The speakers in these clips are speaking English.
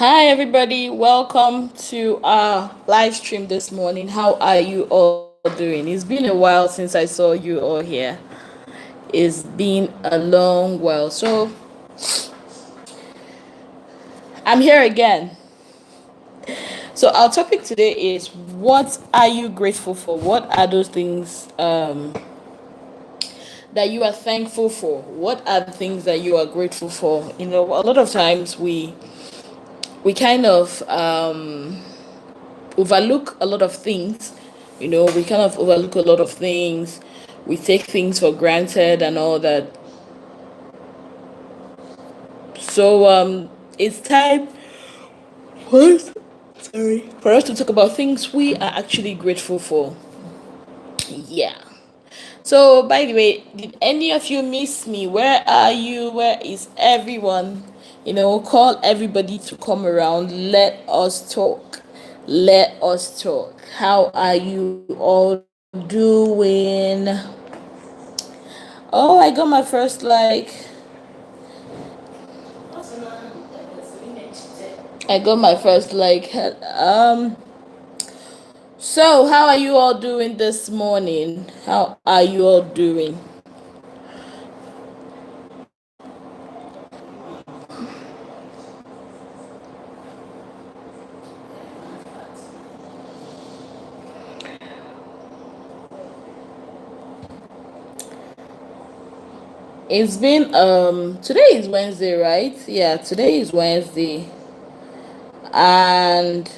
Hi, everybody. Welcome to our live stream this morning. How are you all doing? It's been a while since I saw you all here. It's been a long while. So, I'm here again. So, our topic today is what are you grateful for? What are those things that you are thankful for? What are the things that you are grateful for? A lot of times we kind of overlook a lot of things. We kind of overlook a lot of things. We take things for granted and all that. So it's time for us, for us to talk about things we are actually grateful for. Yeah. So by the way, did any of you miss me? Where are you? Where is everyone? Call everybody to come around. Let us talk. Let us talk. How are you all doing? Oh, I got my first like. I got my first like. So how are you all doing this morning? How are you all doing? It's been today is Wednesday, right? Yeah, today is Wednesday. And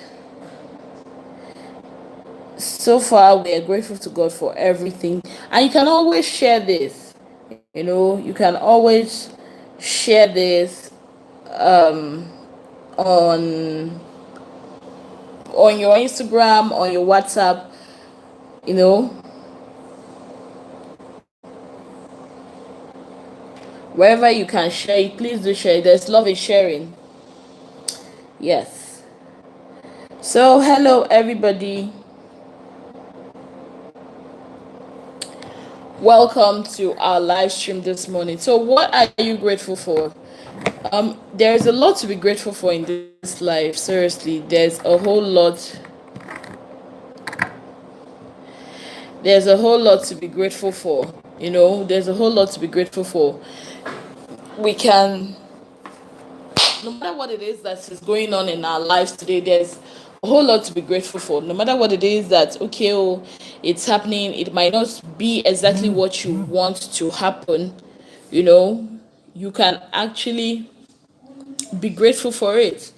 so far we are grateful to God for everything. And you can always share this. You can always share this on your Instagram, on your WhatsApp, you know, wherever you can share it, please do share it. There's love in sharing. Yes. So hello everybody. Welcome to our live stream this morning. So what are you grateful for? There's a lot to be grateful for in this life. Seriously, there's a whole lot to be grateful for. There's a whole lot to be grateful for. We can, no matter what it is that is going on in our lives today, there's a whole lot to be grateful for. No matter what it is that, okay, it's happening, it might not be exactly what you want to happen, you know, you can actually be grateful for it.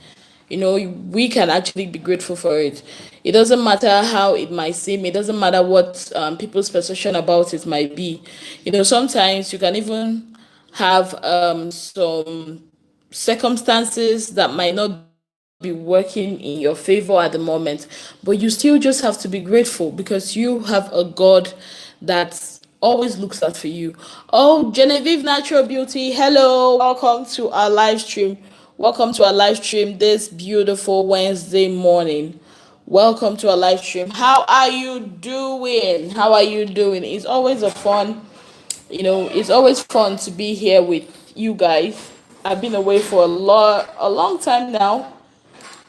We can actually be grateful for it. It doesn't matter how it might seem. It doesn't matter what people's perception about it might be. Sometimes you can even have some circumstances that might not be working in your favor at the moment, but you still just have to be grateful because you have a God that always looks out for you. Oh, Genevieve Natural Beauty, hello, welcome to our live stream. Welcome to our live stream this beautiful Wednesday morning. Welcome to our live stream. How are you doing? How are you doing? It's always fun to be here with you guys. I've been away for a long time now,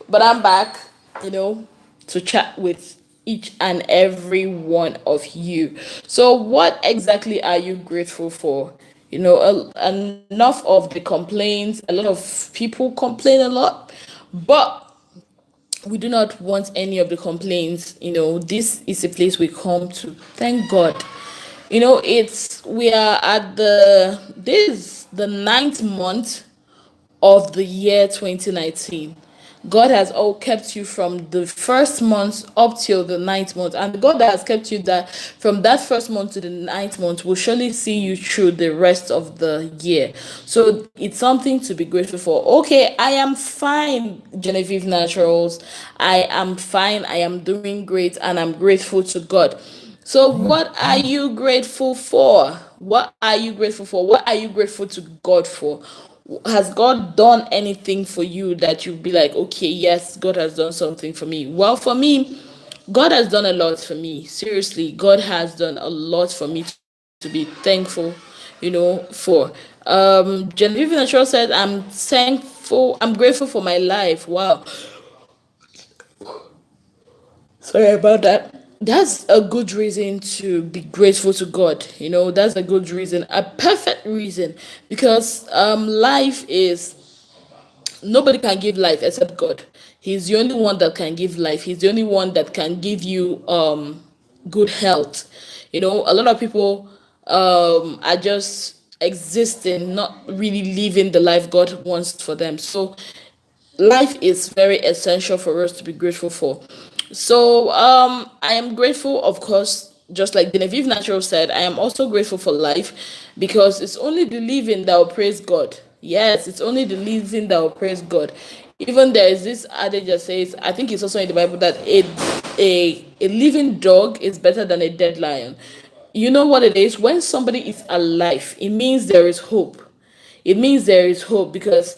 but I'm back, to chat with each and every one of you. So, what exactly are you grateful for? Enough of the complaints. A lot of people complain a lot, but we do not want any of the complaints. This is a place we come to thank God. We are at the ninth month of the year 2019. God has all kept you from the first month up till the ninth month, and God that has kept you that from that first month to the ninth month will surely see you through the rest of the year. So it's something to be grateful for. Okay, I am fine, Genevieve Naturals. I am fine. I am doing great, and I'm grateful to God. So, what are you grateful for? What are you grateful for? What are you grateful to God for? Has God done anything for you that you'd be like, okay, yes, God has done something for me? Well, for me, God has done a lot for me. Seriously, God has done a lot for me to be thankful, for. Genevieve Natural said, I'm grateful for my life. Wow. Sorry about that. That's a good reason to be grateful to God. That's a good reason, a perfect reason, because life is nobody can give life except God. He's the only one that can give life. He's the only one that can give you good health. A lot of people are just existing, not really living the life God wants for them. So life is very essential for us to be grateful for. So I am grateful, of course, just like Genevieve Natural said, I am also grateful for life, because it's only the living that will praise God. Yes, it's only the living that will praise God. Even there is this adage that says, I think it's also in the Bible, that a living dog is better than a dead lion. You know what it is? When somebody is alive, it means there is hope. It means there is hope, because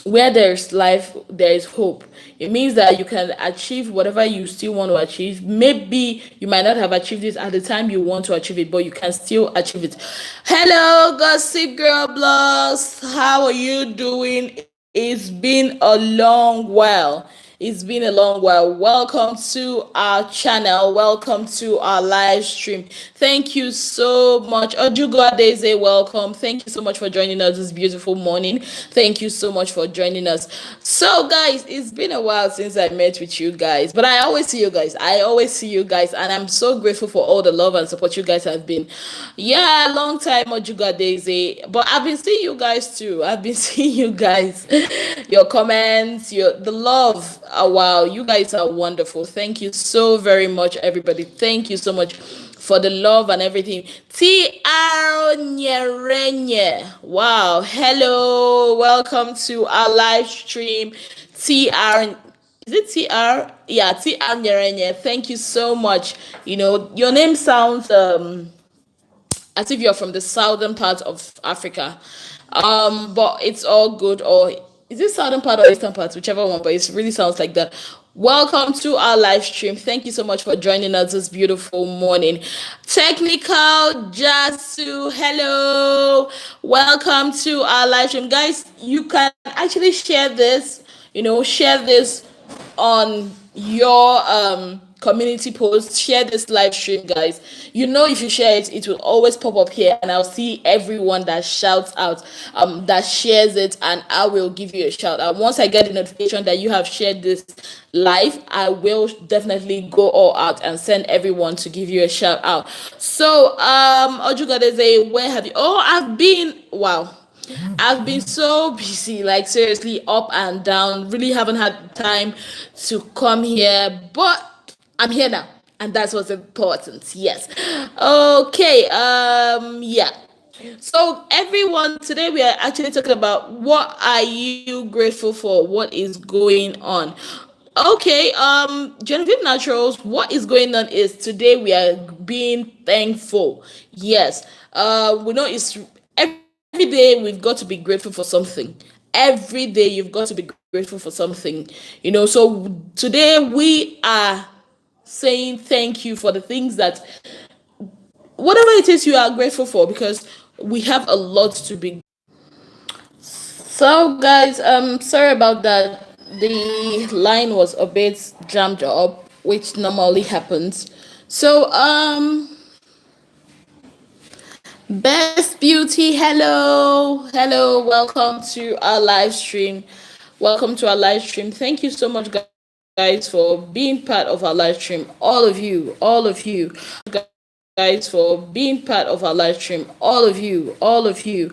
where there's life, there is hope. It means that you can achieve whatever you still want to achieve. Maybe you might not have achieved it at the time you want to achieve it, but you can still achieve it. Hello, Gossip Girl Blogs. How are you doing? It's been a long while. It's been a long while. Welcome to our channel. Welcome to our live stream. Thank you so much. Ojugo Adeze, welcome. Thank you so much for joining us this beautiful morning. Thank you so much for joining us. So, guys, it's been a while since I met with you guys, but I always see you guys. And I'm so grateful for all the love and support you guys have been. Yeah, long time, Ojugo Adeze. But I've been seeing you guys too. I've been seeing you guys. Your comments, the love. Oh, wow, you guys are wonderful. Thank you so very much, everybody. Thank you so much for the love and everything. TR Nyerenye. Wow. Hello. Welcome to our live stream. TR. Is it TR? Yeah, TR Nyerenye. Thank you so much. Your name sounds as if you're from the southern part of Africa. But it's all good. Or is it southern part or eastern part? Whichever one, but it really sounds like that. Welcome to our live stream. Thank you so much for joining us this beautiful morning. Technical Jasu, hello. Welcome to our live stream. Guys, you can actually share this, share this on your community post. Share this live stream, guys. If you share it, it will always pop up here, and I'll see everyone that shouts out, that shares it, and I will give you a shout out. Once I get the notification that you have shared this live, I will definitely go all out and send everyone to give you a shout out. So Ojugadeze, where have you? Oh, I've been so busy, like seriously, up and down. Really haven't had time to come here, but I'm here now, and that's what's important. Yes. Okay. Yeah. So everyone, today we are actually talking about what are you grateful for? What is going on? Okay, Genevieve Naturals, what is going on is today we are being thankful. Yes. We know it's every day we've got to be grateful for something. Every day you've got to be grateful for something. So today we are saying thank you for the things that whatever it is you are grateful for, because we have a lot to be. So guys, sorry about that. The line was a bit jammed up, which normally happens. So Best Beauty, hello, welcome to our live stream. Welcome to our live stream. Thank you so much, guys, for being part of our live stream. All of you, guys, for being part of our live stream. All of you.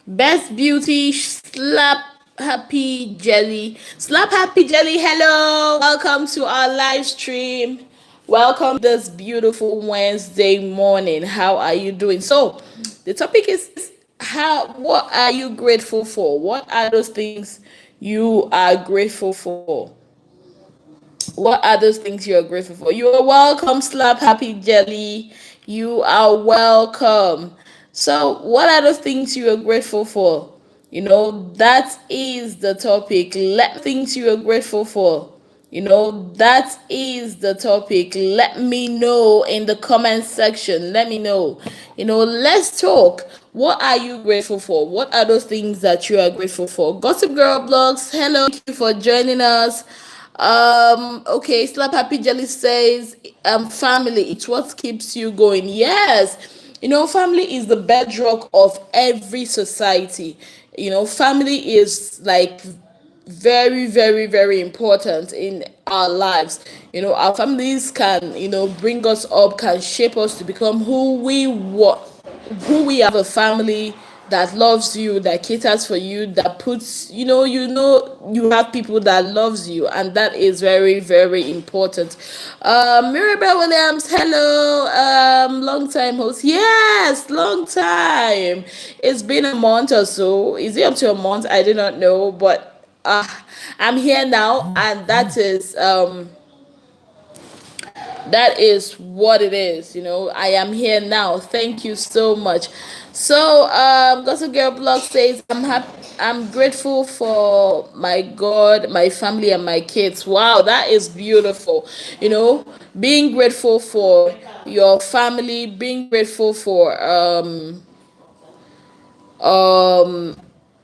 Best Beauty, Slap Happy Jelly, hello, welcome to our live stream. Welcome this beautiful Wednesday morning. How are you doing? So, the topic is what are you grateful for? What are those things you are grateful for? What are those things you are grateful for? You are welcome, Slap Happy Jelly. You are welcome. So, what are those things you are grateful for? That is the topic. Things you are grateful for. That is the topic. Let me know in the comment section. Let me know. Let's talk. What are you grateful for? What are those things that you are grateful for? Gossip Girl Blogs, hello, thank you for joining us. Okay, Slap Happy Jelly says, family, it's what keeps you going. Yes, family is the bedrock of every society. Family is like very, very, very important in our lives. Our families can, bring us up, can shape us to become who we have a family that loves you, that caters for you, that puts, you have people that loves you, and that is very, very important. Mirabel Williams, hello, long time host. Yes, long time. It's been a month or so. Is it up to a month? I do not know, but I'm here now, and that is what it is. I am here now. Thank you so much. So Gossip Girl Blog says, I'm happy, I'm grateful for my God, my family, and my kids. Wow, that is beautiful. Being grateful for your family, being grateful for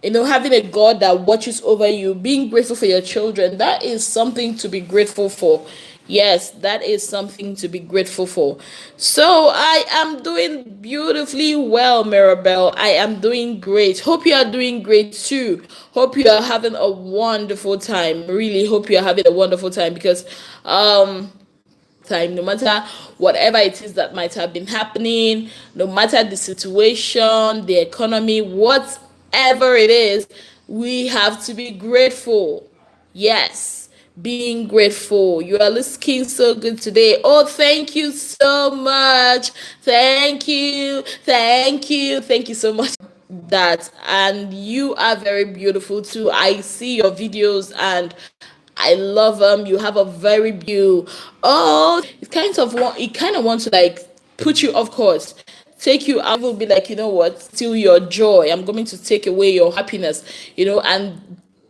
having a God that watches over you, being grateful for your children, that is something to be grateful for. Yes, that is something to be grateful for. So I am doing beautifully well, Mirabelle. I am doing great. Hope you are doing great too. Hope you are having a wonderful time. Really hope you are having a wonderful time, because no matter whatever it is that might have been happening, no matter the situation, the economy, whatever it is, we have to be grateful. Yes, being grateful. You are looking so good today. Oh, thank you so much. Thank you so much. That, and you are very beautiful too. I see your videos and I love them. You have a very beautiful. Oh, it kind of wants to like put you off course, take you out. Will be like, what? Steal your joy. I'm going to take away your happiness. And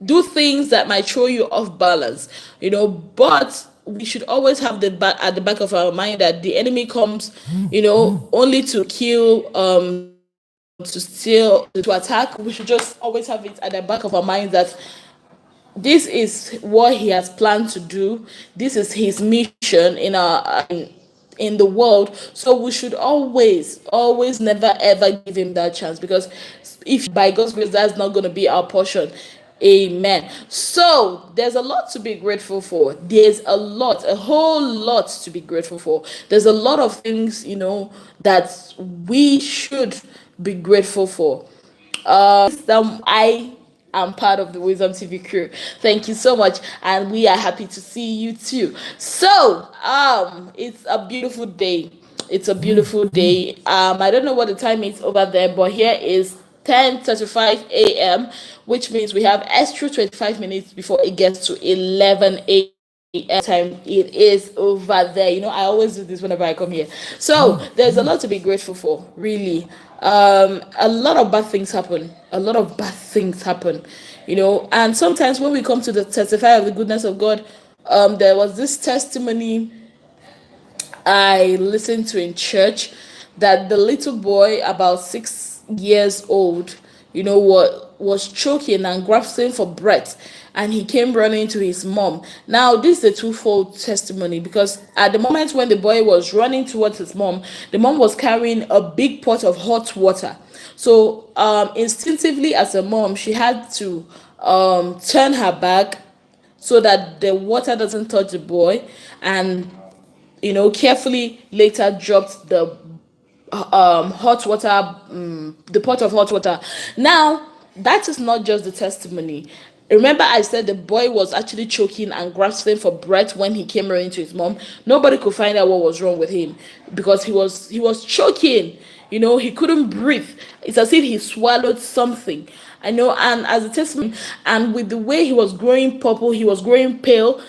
do things that might throw you off balance. But we should always have at the back of our mind that the enemy comes, only to kill, to steal, to attack. We should just always have it at the back of our mind that this is what he has planned to do. This is his mission in the world. So we should always never ever give him that chance, because if by God's grace that's not going to be our portion. Amen. So there's a lot to be grateful for. There's a whole lot to be grateful for. There's a lot of things, that we should be grateful for. I am part of the Wisdom TV crew. Thank you so much, and we are happy to see you too. So, it's a beautiful day. It's a beautiful day. I don't know what the time is over there, but here is 10:35 a.m., which means we have extra 25 minutes before it gets to 11 a.m. time it is over there. I always do this whenever I come here. So there's a lot to be grateful for, really. A lot of bad things happen. And sometimes when we come to the testify of the goodness of God, there was this testimony I listened to in church, that the little boy, about 6 years old, what was choking and grasping for breath, and he came running to his mom. Now, this is a twofold testimony, because at the moment when the boy was running towards his mom, the mom was carrying a big pot of hot water. So, instinctively, as a mom, she had to turn her back so that the water doesn't touch the boy, and carefully later dropped the hot water, the pot of hot water. Now, that is not just the testimony. Remember, I said the boy was actually choking and grasping for breath when he came running to his mom. Nobody could find out what was wrong with him, because he was choking. He couldn't breathe. It's as if he swallowed something. And as a testimony, and with the way he was growing purple, he was growing pale.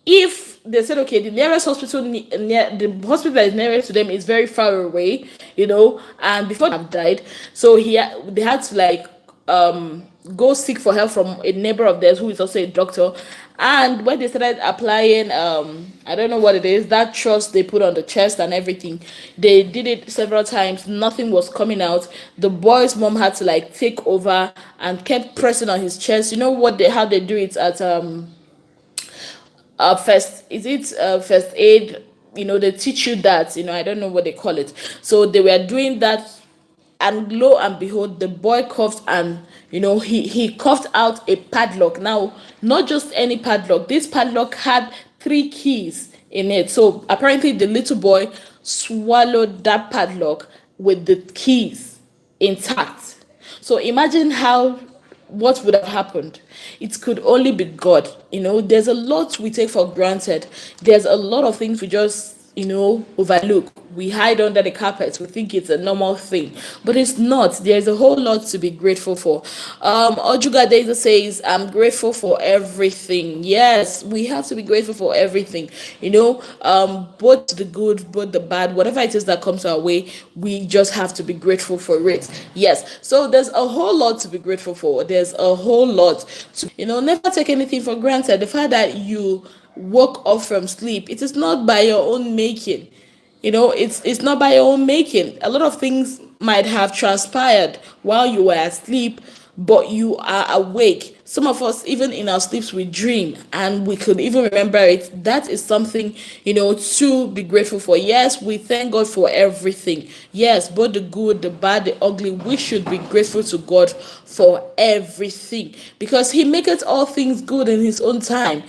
If they said, okay, the nearest hospital, the hospital that is nearest to them is very far away, and before they have died, so they had to, like, go seek for help from a neighbor of theirs who is also a doctor. And when they started applying, I don't know what it is, that trust they put on the chest and everything, they did it several times, nothing was coming out. The boy's mom had to like take over and kept pressing on his chest. You know what they how they do it at first, is it first aid, they teach you that, I don't know what they call it. So they were doing that, and lo and behold, the boy coughed, and he coughed out a padlock. Now, not just any padlock, this padlock had three keys in it. So apparently the little boy swallowed that padlock with the keys intact. So imagine how what would have happened. It could only be God. There's a lot we take for granted. There's a lot of things we just overlook. We hide under the carpet. We think it's a normal thing, but it's not. There's a whole lot to be grateful for. Ojuga Daisy says, I'm grateful for everything. Yes, we have to be grateful for everything. Both the good, both the bad, whatever it is that comes our way, we just have to be grateful for it. Yes, so there's a whole lot to be grateful for. There's a whole lot to, never take anything for granted. The fact that you woke up from sleep, it is not by your own making. It's not by your own making. A lot of things might have transpired while you were asleep, but you are awake. Some of us, even in our sleeps, we dream and we could even remember it. That is something, to be grateful for. Yes, we thank God for everything. Yes, both the good, the bad, the ugly. We should be grateful to God for everything, because He maketh all things good in His own time.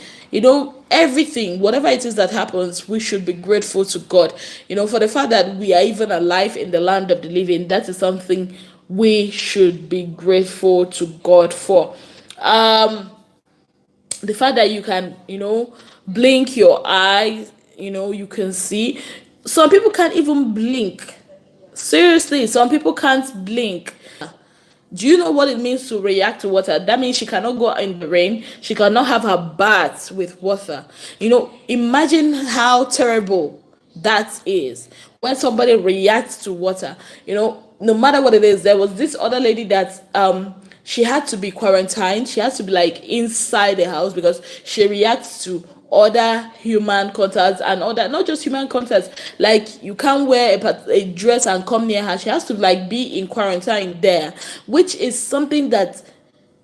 Everything, whatever it is that happens, we should be grateful to God. For the fact that we are even alive in the land of the living, that is something we should be grateful to God for. The fact that you can, blink your eyes, you can see. Some people can't even blink. Seriously, some people can't blink. Do you know what it means to react to water? That means she cannot go in the rain. She cannot have her bath with water. Imagine how terrible that is when somebody reacts to water. No matter what it is. There was this other lady that she had to be quarantined. She had to be like inside the house because she reacts to other human contacts and other, not just human contacts. Like, you can't wear a dress and come near her. She has to like be in quarantine there, which is something that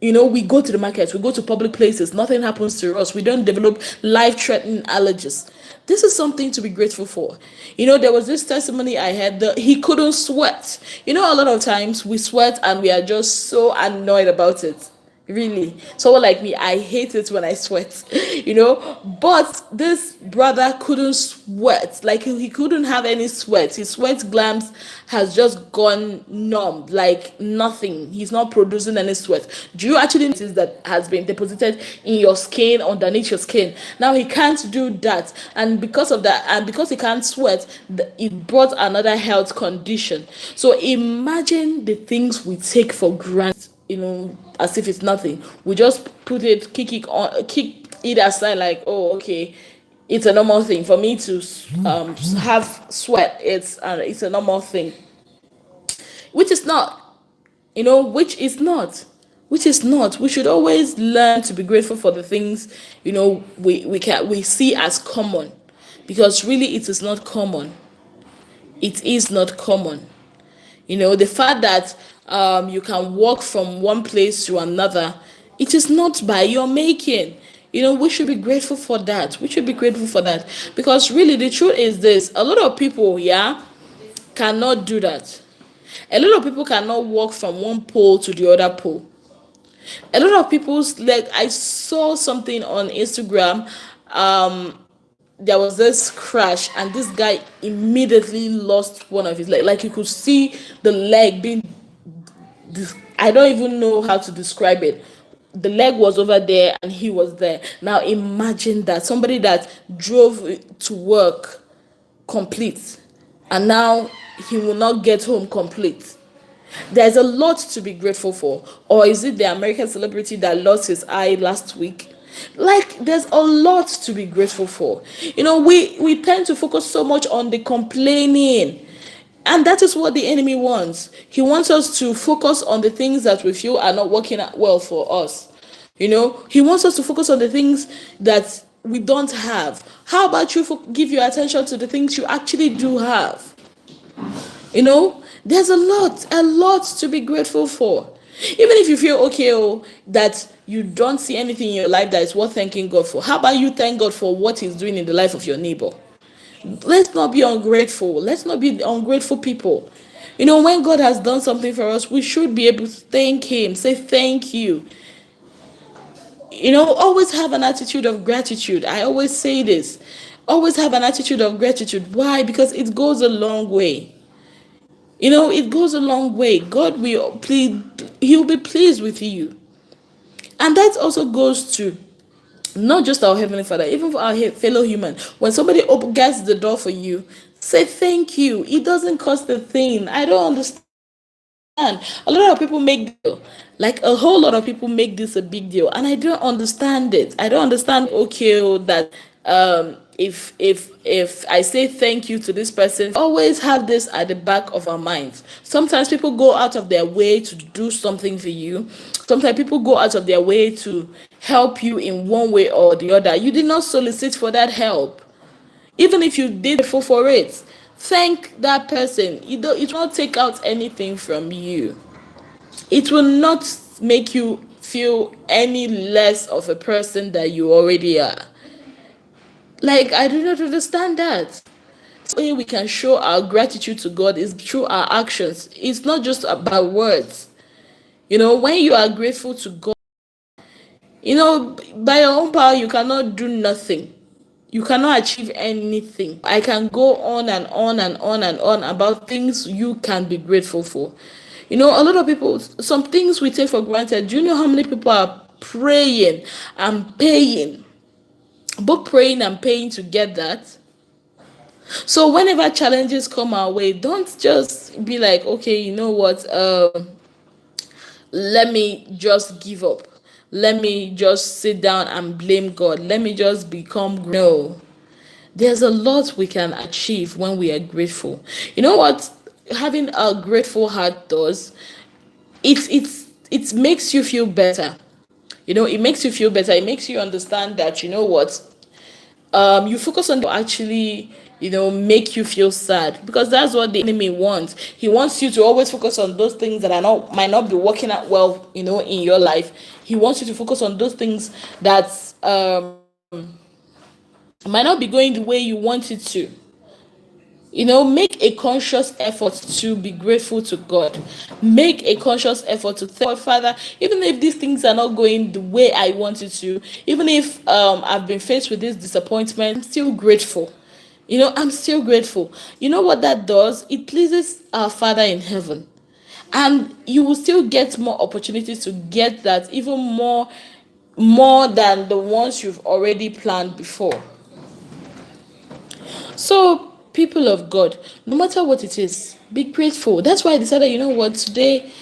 we go to the market, we go to public places, nothing happens to us. We don't develop life-threatening allergies. This is something to be grateful for. There was this testimony I had that he couldn't sweat. A lot of times we sweat and we are just so annoyed about it. Really, someone like me, I hate it when I sweat. But this brother couldn't sweat. Like, he couldn't have any sweat. His sweat glands has just gone numb, like nothing. He's not producing any sweat. Do you actually notice that has been deposited in your skin, underneath your skin? Now he can't do that, and because of that, and because he can't sweat, it brought another health condition. So imagine the things we take for granted, as if it's nothing. We just kick it aside, like, oh, okay, it's a normal thing for me to have sweat. It's a normal thing, which is not. Which is not. We should always learn to be grateful for the things we see as common, because really it is not common. It is not common. The fact that you can walk from one place to another, it is not by your making. We should be grateful for that. We should be grateful for that, because really the truth is this: a lot of people, cannot do that. A lot of people cannot walk from one pole to the other pole. A lot of people's, like, I saw something on Instagram. There was this crash, and this guy immediately lost one of his legs. Like, you could see the leg being, I don't even know how to describe it. The leg was over there and he was there. Now imagine that somebody that drove to work complete, and now he will not get home complete. There's a lot to be grateful for. Or is it the American celebrity that lost his eye last week? Like, there's a lot to be grateful for. We tend to focus so much on the complaining. And that is what the enemy wants. He wants us to focus on the things that we feel are not working out well for us. He wants us to focus on the things that we don't have. How about you give your attention to the things you actually do have? There's a lot to be grateful for. Even if you feel okay, that you don't see anything in your life that is worth thanking God for, how about you thank God for what He's doing in the life of your neighbor? Let's not be ungrateful. Let's not be ungrateful people. When God has done something for us, we should be able to thank Him, say thank you. Always have an attitude of gratitude. I always say this. Always have an attitude of gratitude. Why? Because it goes a long way. It goes a long way. God will please, He'll be pleased with you. And that also goes to not just our Heavenly Father, even for our fellow human. When somebody gets the door for you, say thank you. It doesn't cost a thing. I don't understand. A lot of people make deal, like a whole lot of people make this a big deal, and I don't understand it. I don't understand. Okay, that if I say thank you to this person, always have this at the back of our minds. Sometimes people go out of their way to do something for you. Sometimes people go out of their way to help you in one way or the other. You did not solicit for that help. Even if you did for it, thank that person. It will not take out anything from you. It will not make you feel any less of a person that you already are. Like, I do not understand that. The way we can show our gratitude to God is through our actions. It's not just about words. When you are grateful to God, by your own power, you cannot do nothing. You cannot achieve anything. I can go on and on and on and on about things you can be grateful for. A lot of people, some things we take for granted. Do you know how many people are praying and paying, both praying and paying to get that? So whenever challenges come our way, don't just be like, okay, you know what, let me just give up. Let me just sit down and blame God. Let me just become. No. There's a lot we can achieve when we are grateful. You know what? Having a grateful heart does, it makes you feel better. It makes you feel better. It makes you understand that, you know what, you focus on actually, make you feel sad, because that's what the enemy wants. He wants you to always focus on those things that are not might not be working out well, in your life. He wants you to focus on those things that might not be going the way you want it to. Make a conscious effort to be grateful to God. Make a conscious effort to thank God, Father, even if these things are not going the way I wanted to, even if I've been faced with this disappointment, I'm still grateful. I'm still grateful. You know what that does? It pleases our Father in heaven. And you will still get more opportunities to get that, even more than the ones you've already planned before. So, people of God, no matter what it is, be grateful. That's why I decided, you know what, today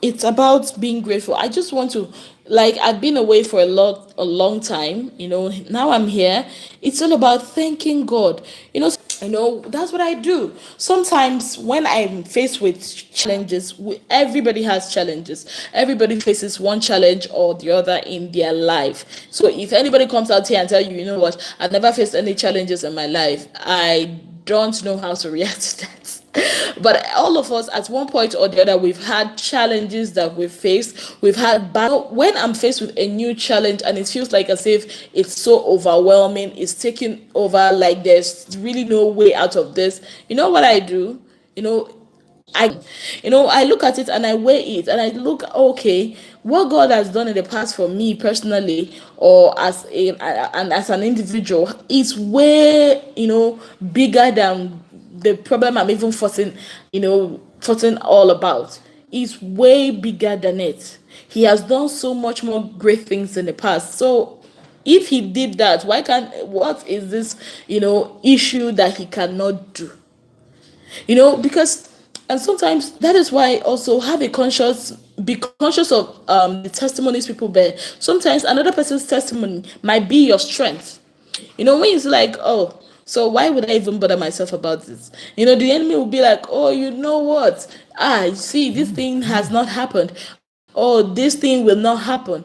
it's about being grateful. I just want to, like, I've been away for a long time, now I'm here. It's all about thanking God. That's what I do. Sometimes when I'm faced with challenges, everybody has challenges. Everybody faces one challenge or the other in their life. So if anybody comes out here and tell you, you know what, I've never faced any challenges in my life, I don't know how to react to that. But all of us, at one point or the other, we've had challenges that we've faced. We've had battle. When I'm faced with a new challenge and it feels like as if it's so overwhelming, it's taking over, like there's really no way out of this, you know what I do? I I look at it and I weigh it and I look, okay, what God has done in the past for me personally, or as an individual, is way bigger than the problem I'm even fighting all about. Is way bigger than it. He has done so much more great things in the past. So if he did that, what is this issue that he cannot do? Because, and sometimes that is why also be conscious of the testimonies people bear. Sometimes another person's testimony might be your strength. When it's like, oh, So why would I even bother myself about this? The enemy will be like, oh, you know what? See, this thing has not happened. Oh, this thing will not happen.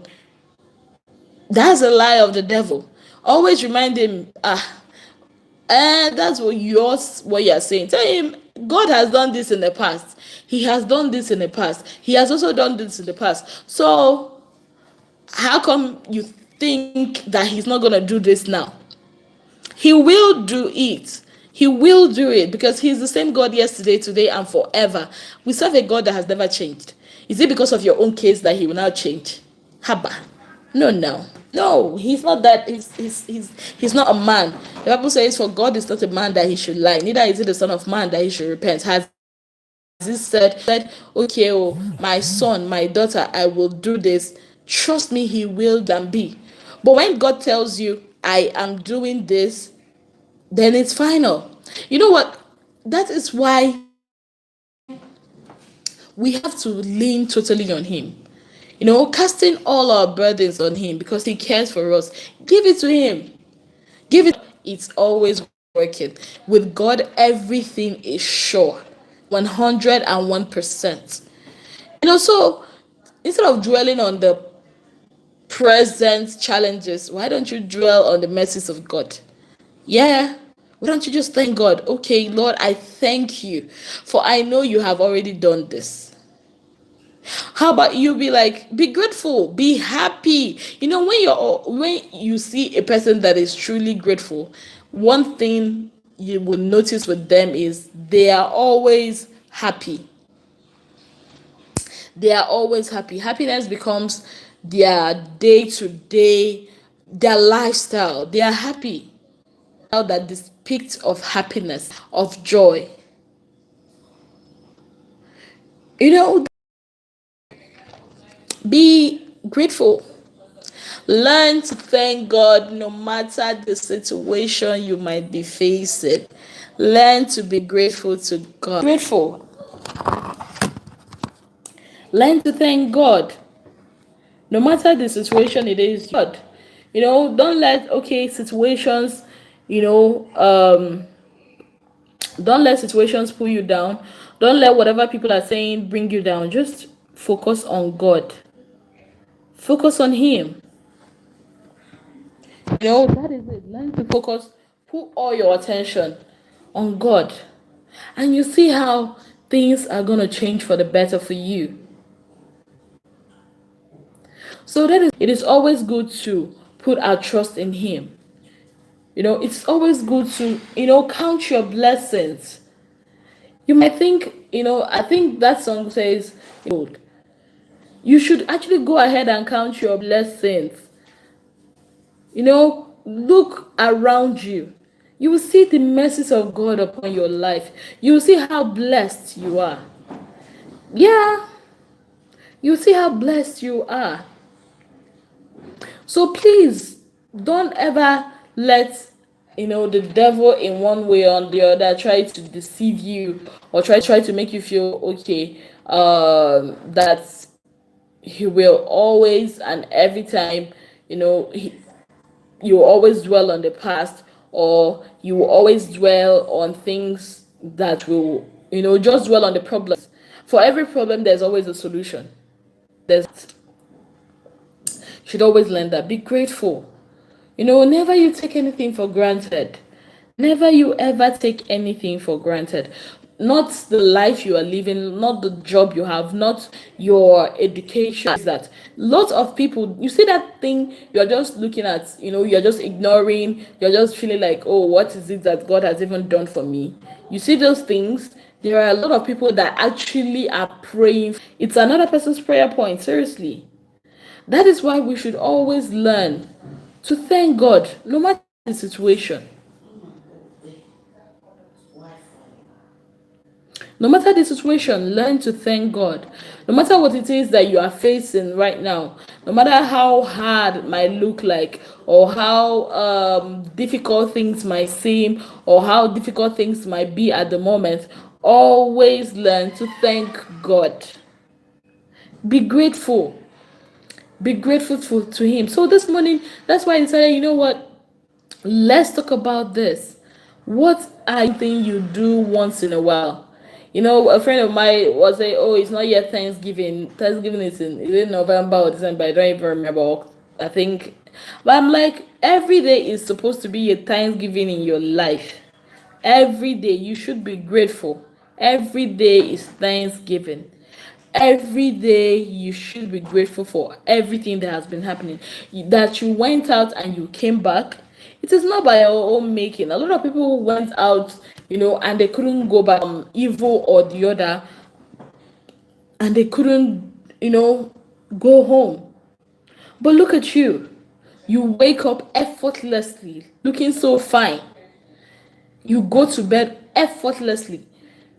That's a lie of the devil. Always remind him, and that's what you're saying. Tell him God has done this in the past. He has done this in the past. He has also done this in the past. So how come you think that he's not gonna do this now? He will do it. He will do it because he's the same God yesterday, today, and forever. We serve a God that has never changed. Is it because of your own case that he will now change? Haba. No, no. No, he's not that. He's not a man. The Bible says, for God is not a man that he should lie, neither is he the son of man that he should repent. Has he said, okay, oh, my son, my daughter, I will do this. Trust me, he will then be. But when God tells you, I am doing this, then it's final. You know what? That is why we have to lean totally on him. Casting all our burdens on him because he cares for us. Give it to him. Give it. It's always working. With God, everything is sure. 101%. So instead of dwelling on the present challenges, why don't you dwell on the mercies of God? Yeah. Why don't you just thank God? Okay, Lord, I thank you, for I know you have already done this. How about you be grateful, be happy. When you see a person that is truly grateful, one thing you will notice with them is they are always happy. They are always happy. Happiness becomes their day to day, their lifestyle. They are happy. Now that speaks of happiness, of joy. Be grateful. Learn to thank God no matter the situation you might be facing. Learn to be grateful to God. Grateful. Learn to thank God no matter the situation it is. God. Don't let situations, don't let situations pull you down. Don't let whatever people are saying bring you down. Just focus on God. Focus on him. That is it. Learn to focus. Put all your attention on God. And you see how things are going to change for the better for you. So it is always good to put our trust in him. It's always good to, count your blessings. You might think, I think that song says, you should actually go ahead and count your blessings. Look around you. You will see the mercies of God upon your life. You will see how blessed you are. Yeah. You will see how blessed you are. So please, don't ever let the devil in one way or the other try to deceive you or try to make you feel okay, that he will always and every time, you will always dwell on the past, or you will always dwell on things that will, just dwell on the problems. For every problem, there's always a solution. There's should always learn that. Be grateful. Never you take anything for granted. Never you ever take anything for granted. Not the life you are living, not the job you have, not your education. Is that lots of people, you see that thing you're just looking at, you're just ignoring, you're just feeling like, oh, what is it that God has even done for me? You see those things, there are a lot of people that actually are praying. It's another person's prayer point, seriously. That is why we should always learn to thank God, no matter the situation. No matter the situation, learn to thank God. No matter what it is that you are facing right now, no matter how hard it might look like, or how difficult things might seem, or how difficult things might be at the moment, always learn to thank God. Be grateful. Be grateful to Him. So this morning, that's why I decided, you know what? Let's talk about this. What are thing you do once in a while? You know, a friend of mine was saying, "Oh, it's not yet Thanksgiving. Thanksgiving is in November or December. I don't even remember. I think." But I'm like, every day is supposed to be a Thanksgiving in your life. Every day you should be grateful. Every day is Thanksgiving. Every day you should be grateful for everything that has been happening. That you went out and you came back. It is not by your own making. A lot of people went out, and they couldn't go back, evil or the other, and they couldn't, go home. But look at you. You wake up effortlessly, looking so fine. You go to bed effortlessly.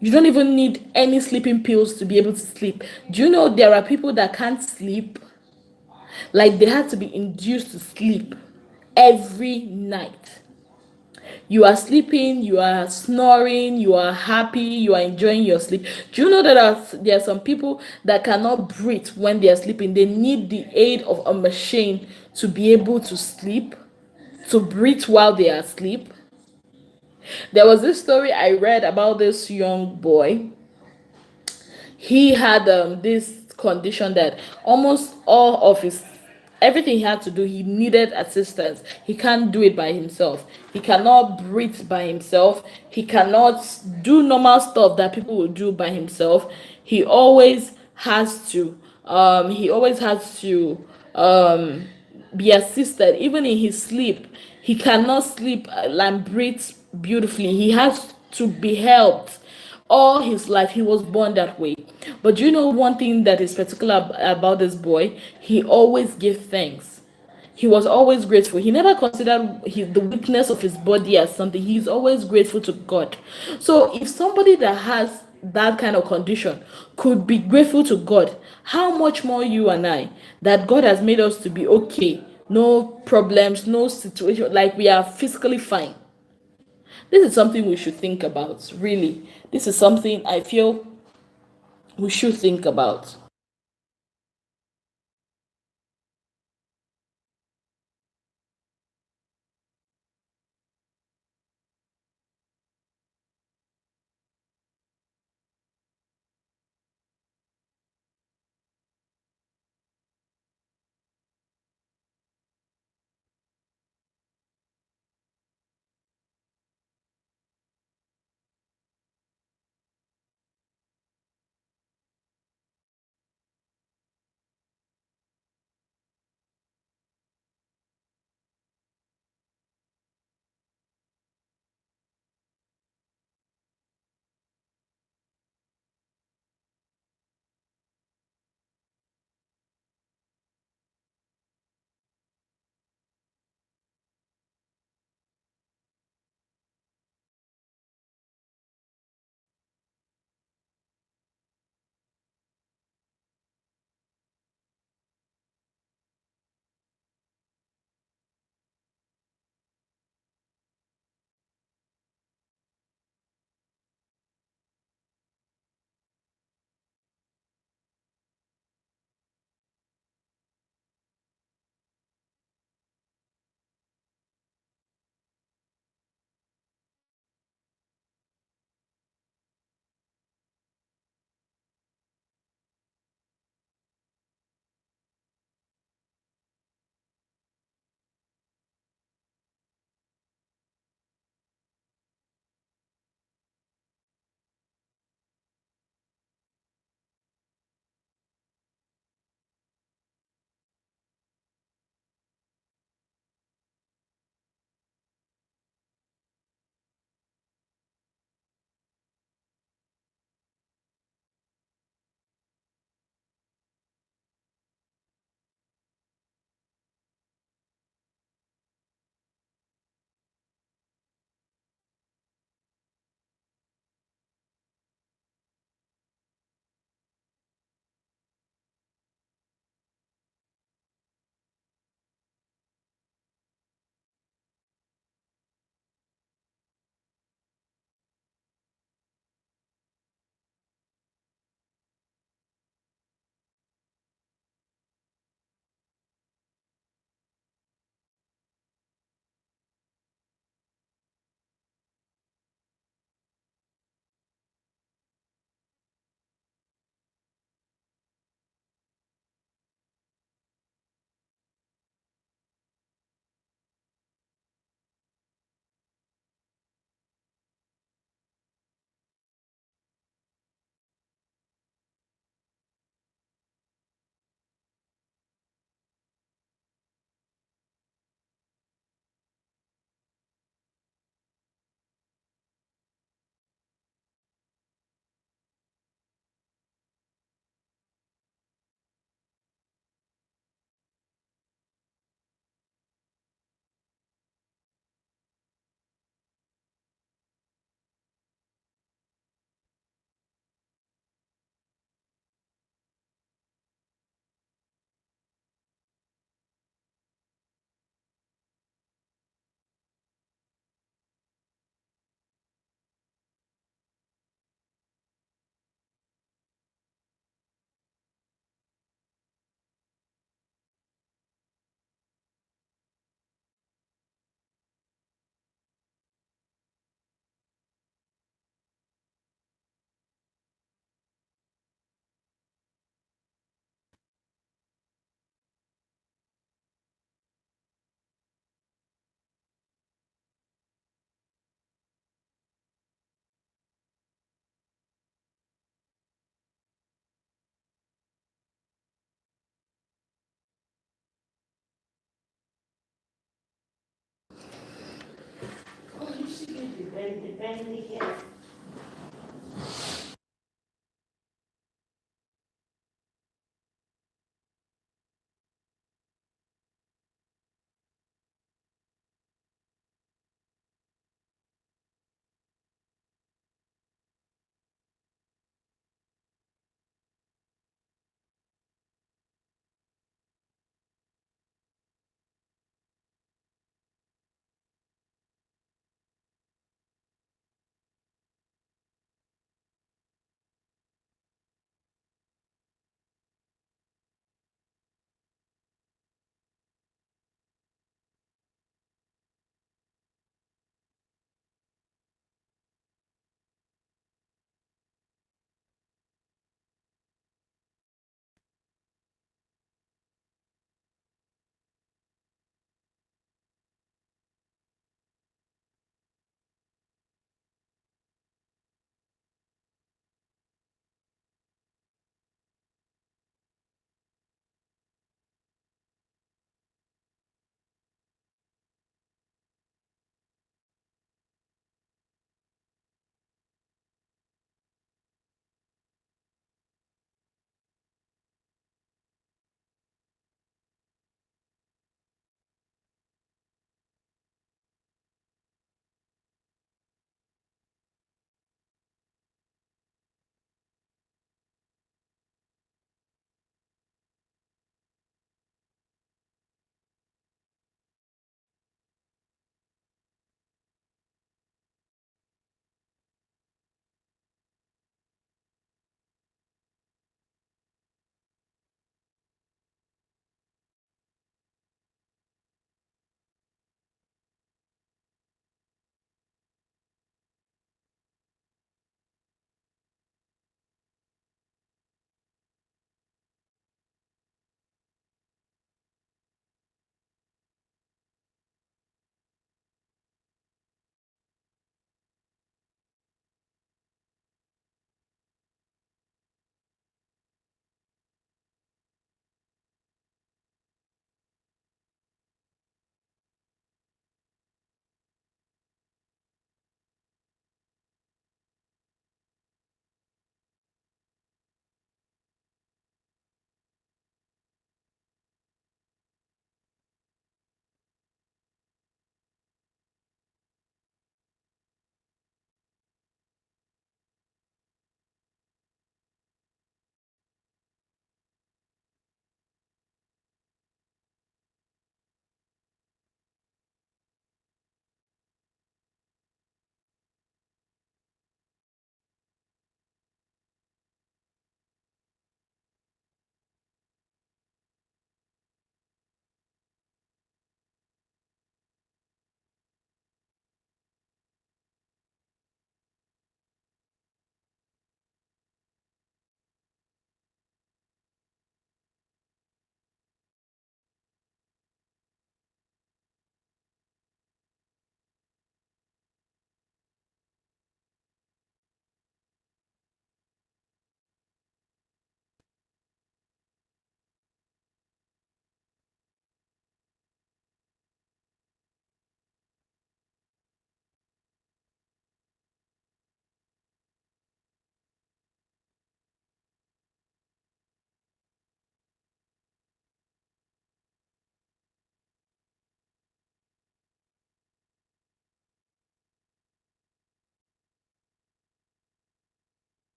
You don't even need any sleeping pills to be able to sleep. Do you know there are people that can't sleep? Like they had to be induced to sleep every night. You are sleeping, you are snoring, you are happy, you are enjoying your sleep. Do you know that there are some people that cannot breathe when they are sleeping? They need the aid of a machine to be able to sleep, to breathe while they are asleep. There was this story I read about this young boy. He had this condition that almost all of his everything he had to do, he needed assistance. He can't do it by himself. He cannot breathe by himself. He cannot do normal stuff that people will do by himself. He always has to be assisted even in his sleep. He cannot sleep and breathe beautifully. He has to be helped. All his life he was born that way. But do you know one thing that is particular about this boy? He always gave thanks. He was always grateful. He never considered the weakness of his body as something. He's always grateful to God. So if somebody that has that kind of condition could be grateful to God, how much more you and I, that God has made us to be okay, no problems, no situation, like we are physically fine. This is something we should think about, really. This is something I feel we should think about.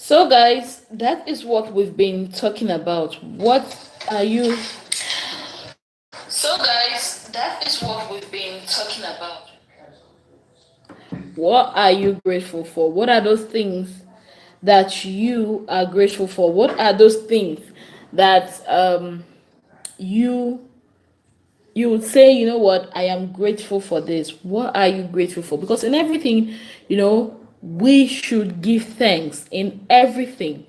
So, guys, that is what we've been talking about. Are you? So, guys, that is what we've been talking about. What are you grateful for? What are those things that you are grateful for? What are those things that you you would say, you know what, I am grateful for this? What are you grateful for? Because in everything, we should give thanks in everything.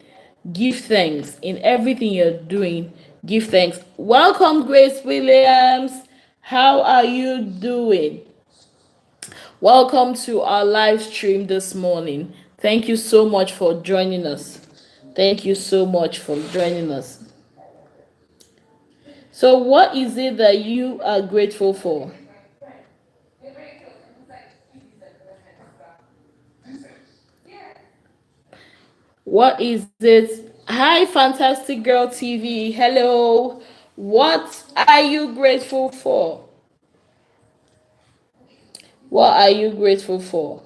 Give thanks in everything you're doing. Give thanks. Welcome, Grace Williams. How are you doing? Welcome to our live stream this morning. Thank you so much for joining us. Thank you so much for joining us. So, what is it that you are grateful for? What is it? Hi, Fantastic Girl TV. Hello. What are you grateful for? What are you grateful for?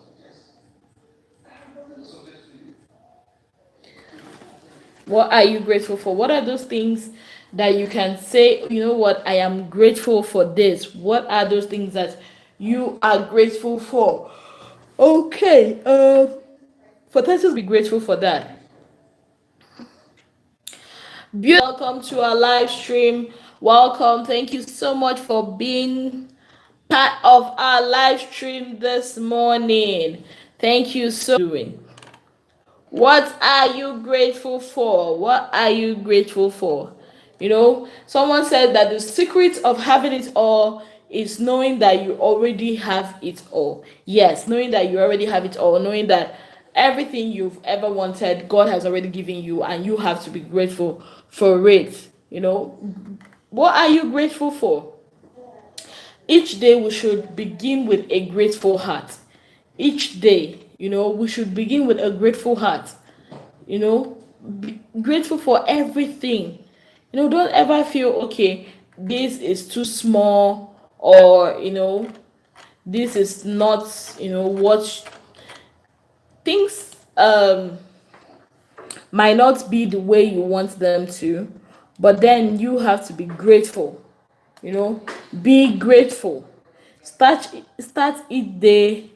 What are you grateful for? What are those things that you can say, you know what, I am grateful for this? What are those things that you are grateful for? Okay, for Teslas, be grateful for that. Beautiful. Welcome to our live stream. Welcome. Thank you so much for being part of our live stream this morning. Thank you so much for doing. What are you grateful for? What are you grateful for? Someone said that the secret of having it all is knowing that you already have it all. Yes, knowing that you already have it all, knowing that everything you've ever wanted, God has already given you, and you have to be grateful for it. What are you grateful for? Each day we should begin with a grateful heart. Each day, we should begin with a grateful heart. Be grateful for everything. Don't ever feel, okay, this is too small, or this is not, what things might not be the way you want them to, but then you have to be grateful. Be grateful. Start each day,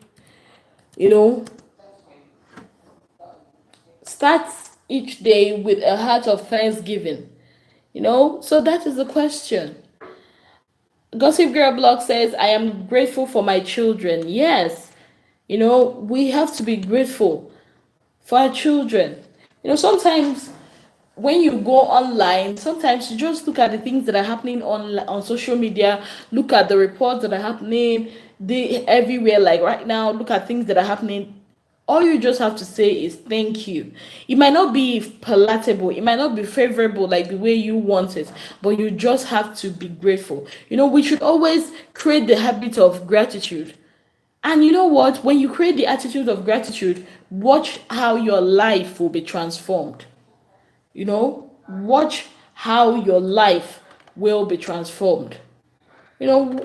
you know start each day with a heart of thanksgiving. So that is the question. Gossip Girl Blog says, I am grateful for my children. Yes, we have to be grateful for our children. Sometimes when you go online, sometimes you just look at the things that are happening on social media, look at the reports that are happening everywhere, like right now, look at things that are happening. All you just have to say is thank you. It might not be palatable, it might not be favorable like the way you want it, but you just have to be grateful. We should always create the habit of gratitude. And you know what? When you create the attitude of gratitude, watch how your life will be transformed. Watch how your life will be transformed. You know,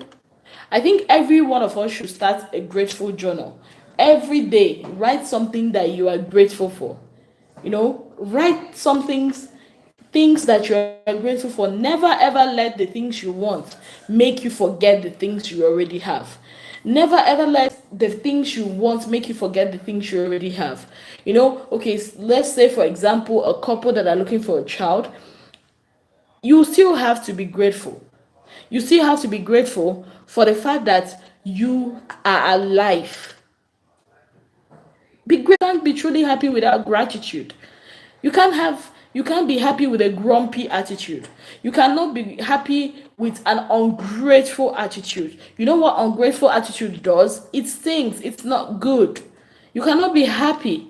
I think every one of us should start a grateful journal. Every day, write something that you are grateful for. Write things that you are grateful for. Never ever let the things you want make you forget the things you already have. Never ever let the things you want make you forget the things you already have. Okay, let's say for example, a couple that are looking for a child, you still have to be grateful. You still have to be grateful for the fact that you are alive. Can't be truly happy without gratitude. You can't be happy with a grumpy attitude. You cannot be happy with an ungrateful attitude. You know what ungrateful attitude does? It stinks. It's not good. You cannot be happy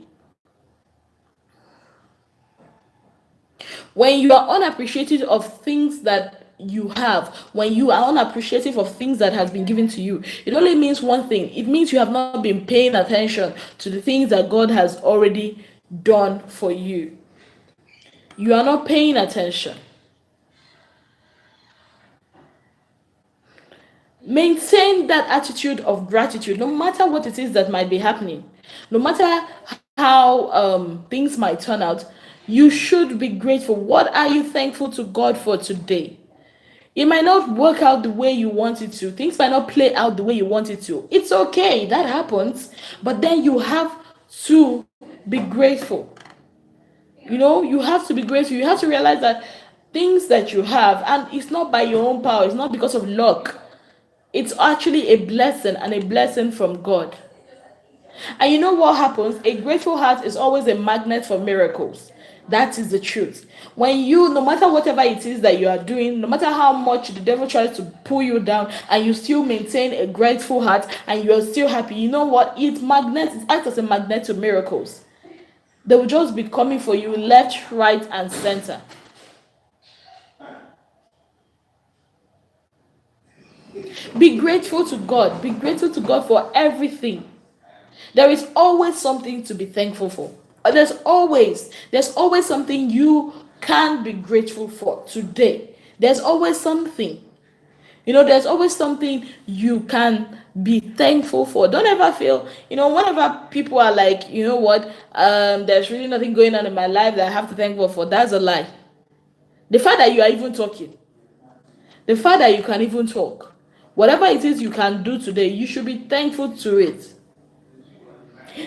when you are unappreciative of things that you have. When you are unappreciative of things that has been given to you, it only means one thing. It means you have not been paying attention to the things that God has already done for you. You are not paying attention. Maintain that attitude of gratitude no matter what it is that might be happening. No matter how things might turn out, you should be grateful. What are you thankful to God for today? It might not work out the way you want it to. Things might not play out the way you want it to. It's okay, that happens. But then you have to be grateful. You have to be grateful. You have to realize that things that you have, and it's not by your own power, it's not because of luck. It's actually a blessing, and a blessing from God. And you know what happens? A grateful heart is always a magnet for miracles. That is the truth. When you, no matter whatever it is that you are doing, no matter how much the devil tries to pull you down, and you still maintain a grateful heart and you are still happy, you know what? It acts as a magnet to miracles. They will just be coming for you left, right, and center. Be grateful to God. Be grateful to God for everything. There is always something to be thankful for. There's always something you can be grateful for today. There's always something. There's always something you can be thankful for. Don't ever feel, whenever people are like, you know what, there's really nothing going on in my life that I have to thank God for. That's a lie. The fact that you are even talking, the fact that you can even talk, whatever it is you can do today, you should be thankful to it.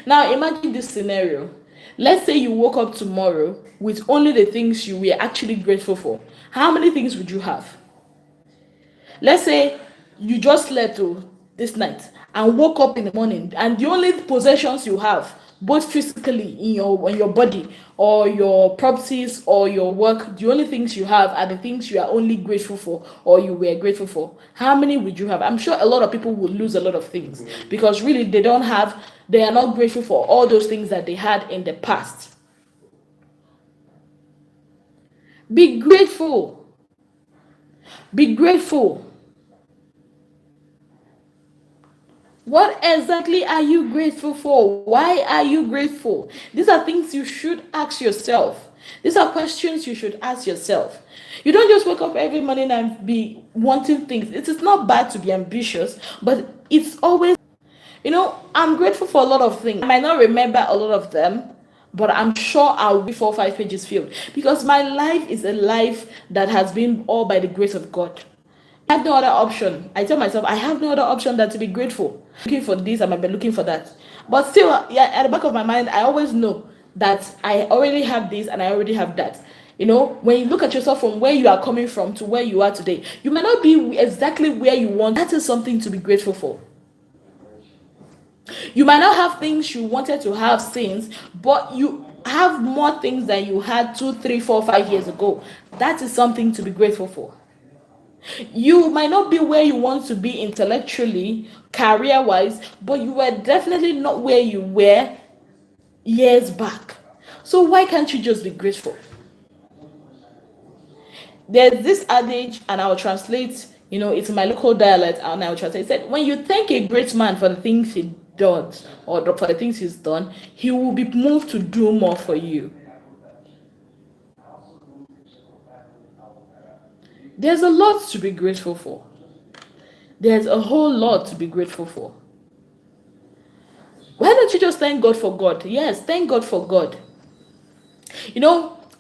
Now imagine this scenario. Let's say you woke up tomorrow with only the things you were actually grateful for. How many things would you have? Let's say you just slept this night and woke up in the morning, and the only possessions you have, both physically in your body or your properties or your work, the only things you have are the things you are only grateful for or you were grateful for. How many would you have? I'm sure a lot of people would lose a lot of things because really they are not grateful for all those things that they had in the past. Be grateful. Be grateful. What exactly are you grateful for? Why are you grateful? These are things you should ask yourself. These are questions you should ask yourself. You don't just wake up every morning and be wanting things. It is not bad to be ambitious, but it's always, I'm grateful for a lot of things. I might not remember a lot of them, but I'm sure I'll be 4 or 5 pages filled because my life is a life that has been all by the grace of God. I have no other option. I tell myself I have no other option than to be grateful. Looking for this, I might be looking for that. But still, yeah, at the back of my mind, I always know that I already have this and I already have that. When you look at yourself from where you are coming from to where you are today, you may not be exactly where you want. That is something to be grateful for. You might not have things you wanted to have since, but you have more things than you had 2, 3, 4, 5 years ago. That is something to be grateful for. You might not be where you want to be intellectually, career-wise, but you were definitely not where you were years back. So why can't you just be grateful? There's this adage, and I'll translate, it's my local dialect, and I'll translate. It said, when you thank a great man for the things he does, or for the things he's done, he will be moved to do more for you. There's a lot to be grateful for. There's a whole lot to be grateful for. Why don't you just thank God for God? Yes, thank God for God.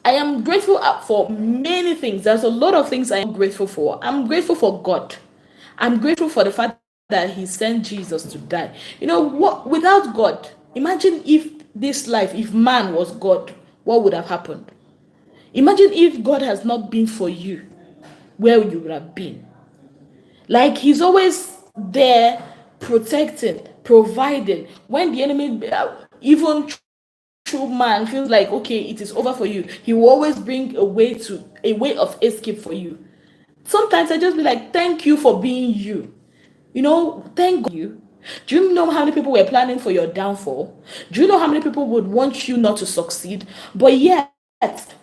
I am grateful for many things. There's a lot of things I am grateful for. I'm grateful for God. I'm grateful for the fact that He sent Jesus to die. Without God, imagine if if man was God, what would have happened? Imagine if God has not been for you, where you would have been. Like He's always there, protecting, providing. When the enemy, even true man, feels like okay, it is over for you, He will always bring a way of escape for you. Sometimes I just be like, thank you for being you. Thank you. Do you know how many people were planning for your downfall? Do you know how many people would want you not to succeed? But yet,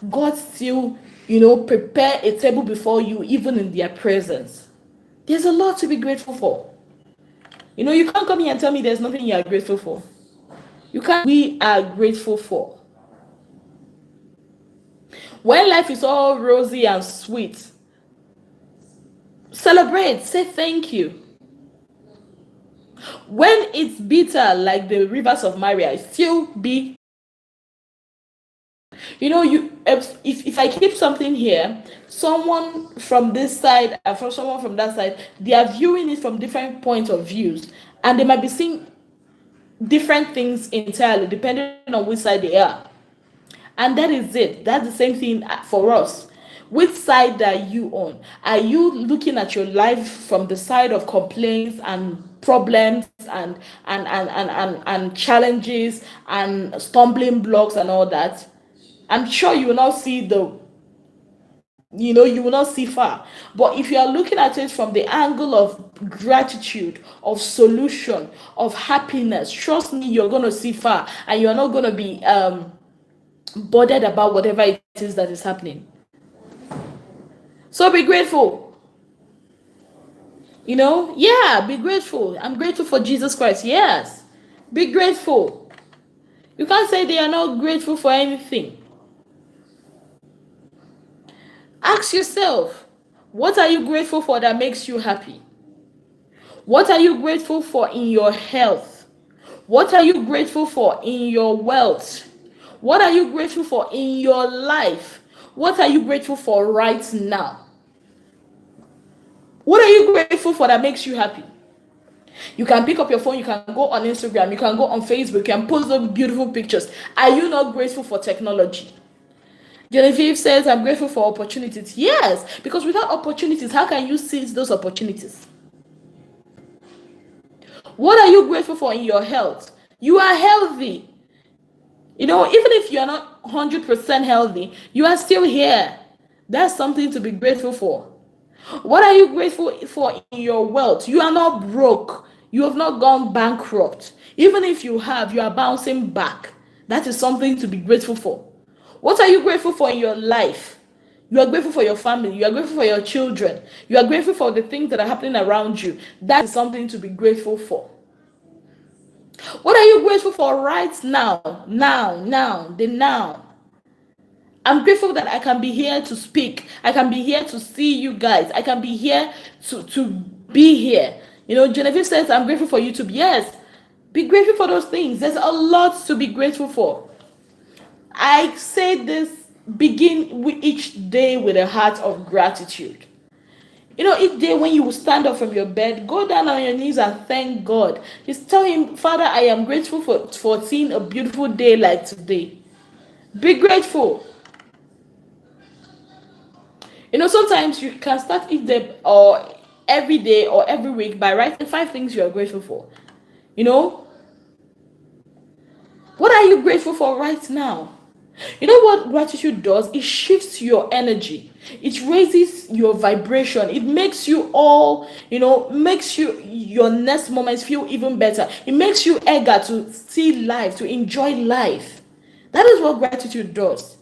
God still, prepare a table before you, even in their presence. There's a lot to be grateful for. You can't come here and tell me there's nothing you are grateful for. You can't. We are grateful for. When life is all rosy and sweet, celebrate, say thank you. When it's bitter like the rivers of Maria, still be If I keep something here, someone from this side and from someone from that side, they are viewing it from different points of views, and they might be seeing different things entirely depending on which side they are. And that is it. That's the same thing for us. Which side are you on? Are you looking at your life from the side of complaints and problems and challenges and stumbling blocks and all that? I'm sure you will not see you will not see far. But if you are looking at it from the angle of gratitude, of solution, of happiness, trust me, you're going to see far, and you're not going to be bothered about whatever it is that is happening. So be grateful. Be grateful. I'm grateful for Jesus Christ. Yes. Be grateful. You can't say they are not grateful for anything. Ask yourself, what are you grateful for that makes you happy? What are you grateful for in your health? What are you grateful for in your wealth? What are you grateful for in your life? What are you grateful for right now? What are you grateful for that makes you happy? You can pick up your phone, you can go on Instagram, you can go on Facebook, you can post those beautiful pictures. Are you not grateful for technology? Genevieve says, I'm grateful for opportunities. Yes, because without opportunities, how can you seize those opportunities? What are you grateful for in your health? You are healthy. Even if you are not 100% healthy, you are still here. That's something to be grateful for. What are you grateful for in your wealth? You are not broke. You have not gone bankrupt. Even if you have, you are bouncing back. That is something to be grateful for. What are you grateful for in your life? You are grateful for your family. You are grateful for your children. You are grateful for the things that are happening around you. That is something to be grateful for. What are you grateful for right now? Now. I'm grateful that I can be here to speak. I can be here to see you guys. I can be here to be here. Genevieve says, I'm grateful for YouTube. Yes, be grateful for those things. There's a lot to be grateful for. I say this, begin with each day with a heart of gratitude. Each day when you stand up from your bed, go down on your knees and thank God. Just tell him, Father, I am grateful for seeing a beautiful day like today. Be grateful. Sometimes you can start each day or every day or every week by writing 5 things you are grateful for. What are you grateful for right now? What gratitude does? It shifts your energy. It raises your vibration. It makes you makes your next moments feel even better. It makes you eager to see life, to enjoy life. That is what gratitude does.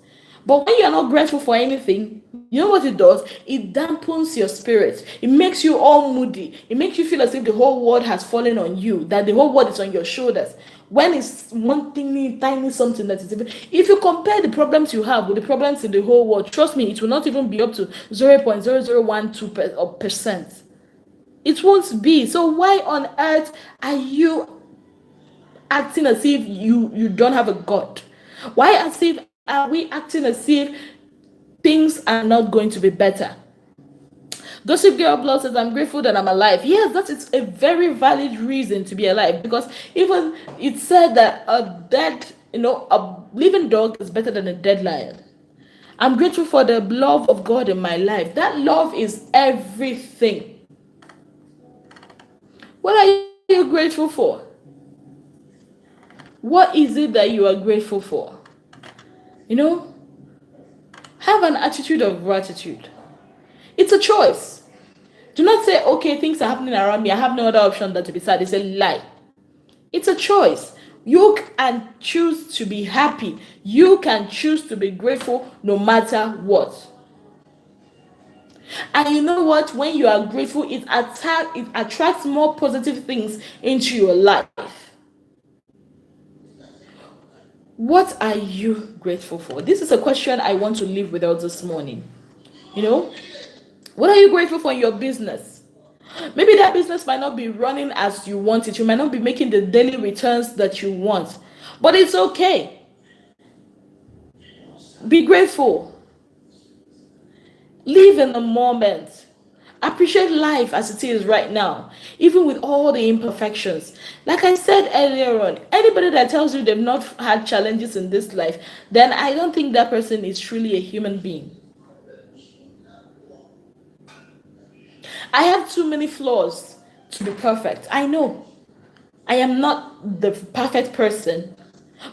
But when you are not grateful for anything, you know what it does? It dampens your spirit. It makes you all moody. It makes you feel as if the whole world has fallen on you, that the whole world is on your shoulders. When it's one tiny something that is even, if you compare the problems you have with the problems in the whole world, trust me, it will not even be up to 0.0012%. It won't be. So why on earth are you acting as if you don't have a God? Why are we acting as if things are not going to be better? Gossip Girl Blood says, I'm grateful that I'm alive. Yes, that is a very valid reason to be alive, because even it said that a living dog is better than a dead lion. I'm grateful for the love of God in my life. That love is everything. What are you grateful for? What is it that you are grateful for? Have an attitude of gratitude. It's a choice. Do not say, okay, things are happening around me, I have no other option than to be sad. It's a lie. It's a choice. You can choose to be happy. You can choose to be grateful no matter what. And you know what? When you are grateful, it attracts more positive things into your life. What are you grateful for? This is a question I want to leave with us this morning. What are you grateful for in your business? Maybe that business might not be running as you want it. You might not be making the daily returns that you want. But it's okay. Be grateful. Live in the moment. Appreciate life as it is right now, even with all the imperfections. Like I said earlier on, anybody that tells you they've not had challenges in this life, then I don't think that person is truly a human being. I have too many flaws to be perfect. I know. I am not the perfect person,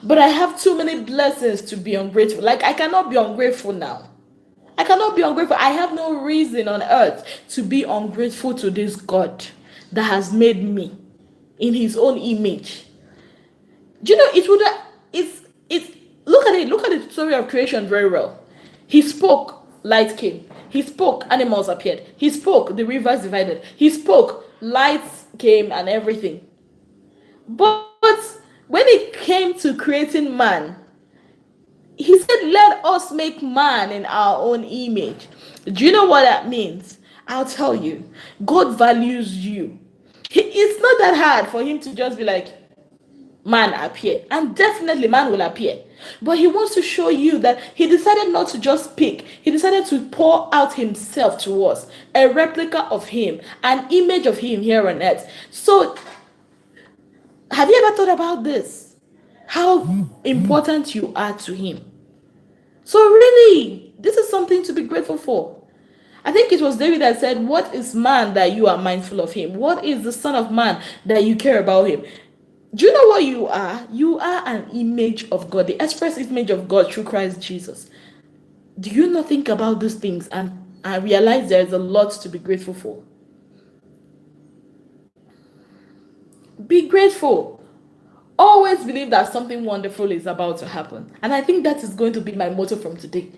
but I have too many blessings to be ungrateful. Like, I cannot be ungrateful now. I cannot be ungrateful. I have no reason on earth to be ungrateful to this God that has made me in his own image. Do you know it would it's look at the story of creation very well. He spoke, light came. He spoke, animals appeared. He spoke, the rivers divided. He spoke, lights came and everything. But when it came to creating man, he said, let us make man in our own image. Do you know what that means? I'll tell you. God values you. It's not that hard for him to just be like, man appear. And definitely man will appear. But he wants to show you that he decided not to just speak. He decided to pour out himself to us. A replica of him. An image of him here on earth. So, have you ever thought about this? How important you are to him. So really, this is something to be grateful for. I think it was David that said, what is man that you are mindful of him? What is the son of man that you care about him? Do you know what you are? You are an image of God, the express image of God through Christ Jesus. Do you not think about these things and realize there is a lot to be grateful for? Be grateful. Always believe that something wonderful is about to happen. And I think that is going to be my motto from today.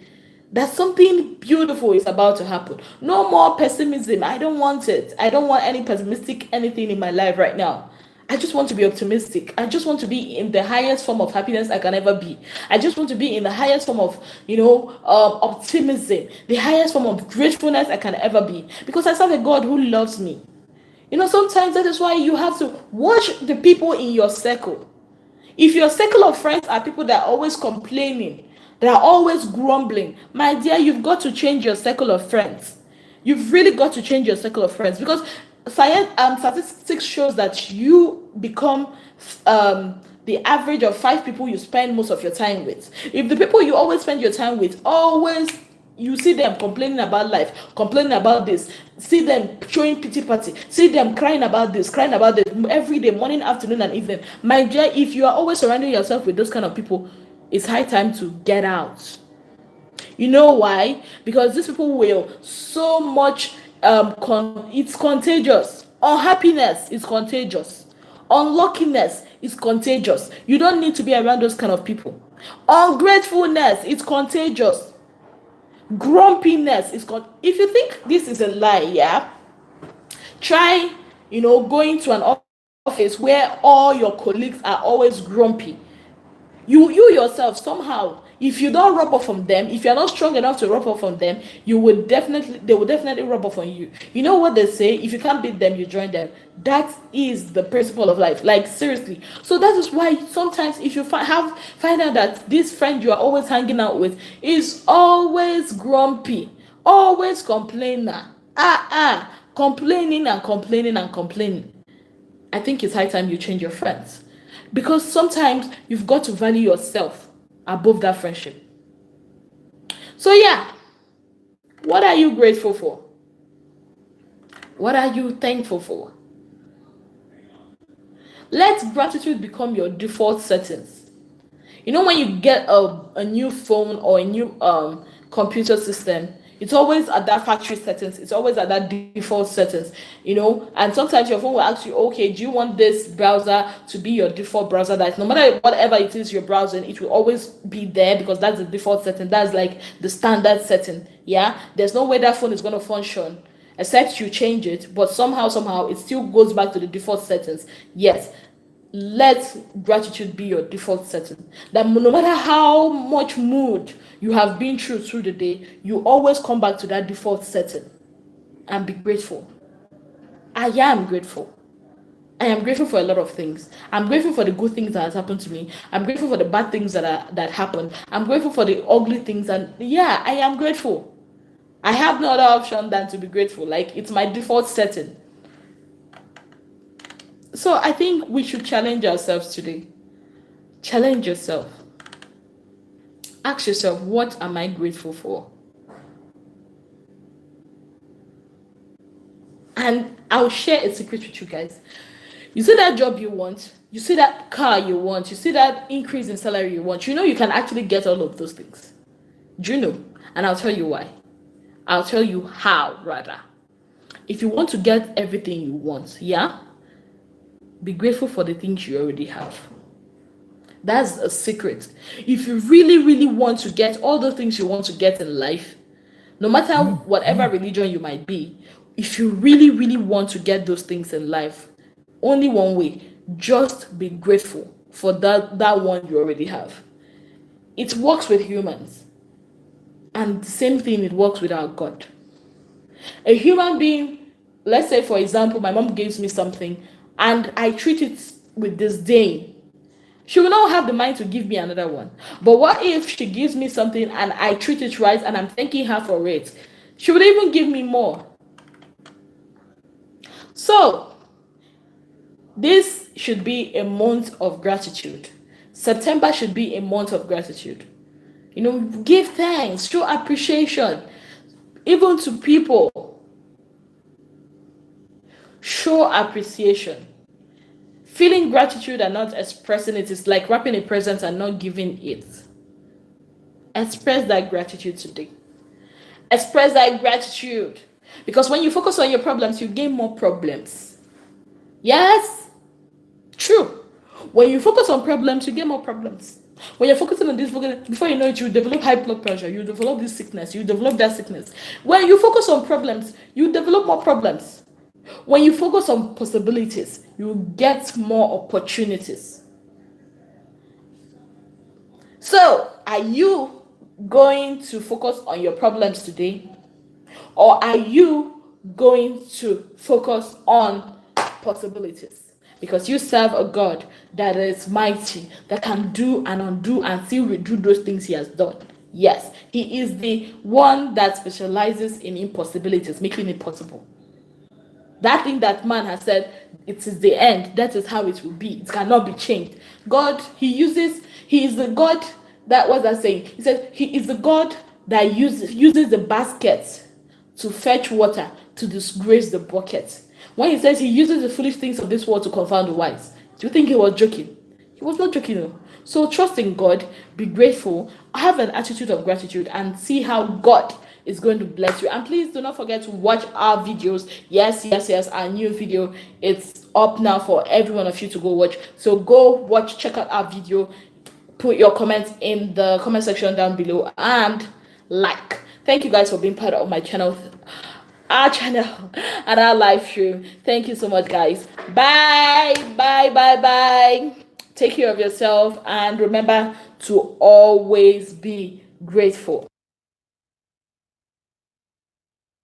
That something beautiful is about to happen. No more pessimism. I don't want it. I don't want any pessimistic anything in my life right now. I just want to be optimistic. I just want to be in the highest form of happiness I can ever be. I just want to be in the highest form of, optimism, the highest form of gratefulness I can ever be. Because I serve a God who loves me. Sometimes that is why you have to watch the people in your circle. If your circle of friends are people that are always complaining, that are always grumbling, my dear, you've got to change your circle of friends. You've really got to change your circle of friends, because science statistics shows that you become the average of 5 people you spend most of your time with. If the people you always spend your time with always, you see them complaining about life, complaining about this, see them showing pity party, see them crying about this, every day, morning, afternoon, and evening. My dear, if you are always surrounding yourself with those kind of people, it's high time to get out. You know why? Because these people will so much, it's contagious. Unhappiness is contagious. Unluckiness is contagious. You don't need to be around those kind of people. Ungratefulness is contagious. Grumpiness is if you think this is a lie, yeah, try going to an office where all your colleagues are always grumpy. You yourself, somehow, if you don't rub off from them, if you're not strong enough to rub off from them, they will definitely rub off on you. You know what they say? If you can't beat them, you join them. That is the principle of life. Like, seriously. So that is why sometimes if you find out that this friend you are always hanging out with is always grumpy, always complainer, complaining and complaining and complaining, I think it's high time you change your friends. Because sometimes you've got to value yourself above that friendship. So yeah, what are you grateful for? What are you thankful for? Let gratitude become your default settings. When you get a new phone or a new computer system, it's always at that factory settings. It's always at that default settings, and sometimes your phone will ask you, okay, do you want this browser to be your default browser? That no matter whatever it is you're browsing, it will always be there because that's the default setting. That's like the standard setting. Yeah, there's no way that phone is going to function except you change it, but somehow it still goes back to the default settings. Yes, let gratitude be your default setting. That no matter how much mood you have been through the day, you always come back to that default setting and be grateful. I am grateful. I am grateful for a lot of things. I'm grateful for the good things that has happened to me. I'm grateful for the bad things that happened. I'm grateful for the ugly things, and yeah, I am grateful. I have no other option than to be grateful. Like, it's my default setting. So I think we should challenge ourselves today. Challenge yourself. Ask yourself, what am I grateful for? And I'll share a secret with you guys. You see that job you want, you see that car you want, you see that increase in salary you want, you know you can actually get all of those things. Do you know? And I'll tell you why. I'll tell you how, rather. If you want to get everything you want, yeah, be grateful for the things you already have. That's a secret. If you really, really want to get all the things you want to get in life, no matter whatever religion you might be, if you really, really want to get those things in life, only one way, just be grateful for that one you already have. It works with humans. And the same thing, it works with our God. A human being, let's say, for example, my mom gives me something and I treat it with disdain. She will not have the mind to give me another one. But what if she gives me something and I treat it right and I'm thanking her for it? She would even give me more. So, this should be a month of gratitude. September should be a month of gratitude. You know, give thanks, show appreciation, even to people. Show appreciation. Feeling gratitude and not expressing it is like wrapping a present and not giving it. Express that gratitude today. Express that gratitude. Because when you focus on your problems, you gain more problems. Yes? True. When you focus on problems, you get more problems. When you're focusing on this, before you know it, you develop high blood pressure, you develop this sickness, you develop that sickness. When you focus on problems, you develop more problems. When you focus on possibilities, you get more opportunities. So, are you going to focus on your problems today? Or are you going to focus on possibilities? Because you serve a God that is mighty, that can do and undo and still redo those things he has done. Yes, he is the one that specializes in impossibilities, making it possible. That thing that man has said, it is the end, that is how it will be. It cannot be changed. God, he is the God that, what's that saying? He said, he is the God that uses the basket to fetch water, to disgrace the bucket. When he says he uses the foolish things of this world to confound the wise, do you think he was joking? He was not joking. No. So trust in God, be grateful, have an attitude of gratitude, and see how God is going to bless you. And please do not forget to watch our videos. Yes, our new video, it's up now for every one of you to go watch. So go watch, check out our video, put your comments in the comment section down below, and like. Thank you guys for being part of my channel, our channel, and our live stream. Thank you so much, guys. Bye. Take care of yourself, and remember to always be grateful.